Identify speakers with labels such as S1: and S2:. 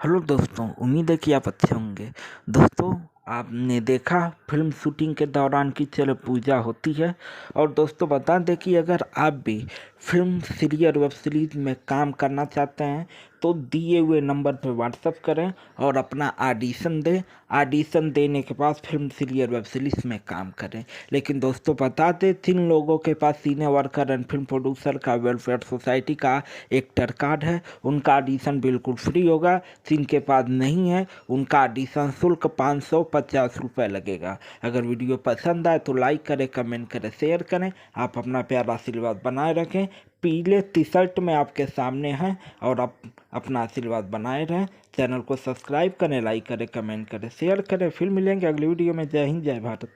S1: Hello दोस्तों, उम्मीद है कि आप अच्छे होंगे। दोस्तों, आपने देखा फिल्म शूटिंग के दौरान की चलो पूजा होती है। और दोस्तों बता दें कि अगर आप भी फिल्म सीरियल वेब सीरीज में काम करना चाहते हैं तो दिए हुए नंबर पर व्हाट्सअप करें और अपना ऑडिशन दें। ऑडिशन देने के बाद फिल्म सीरियल वेब सीरीज में काम करें। लेकिन दोस्तों बता दें, जिन लोगों के पास senior worker and film producer का वेलफेयर सोसाइटी का एक्टर कार्ड है उनका ऑडिशन बिल्कुल फ्री होगा। जिनके पास नहीं है उनका ऑडिशन शुल्क 550 रुपये लगेगा। अगर वीडियो पसंद आए तो लाइक करें, कमेंट करें, शेयर करें। आप अपना प्यारा आशीर्वाद बनाए रखें। पीले टी शर्ट में आपके सामने हैं और आप अपना आशीर्वाद बनाए रहें। चैनल को सब्सक्राइब करें, लाइक करें, कमेंट करें, शेयर करें। फिर मिलेंगे अगली वीडियो में। जय हिंद, जय भारत।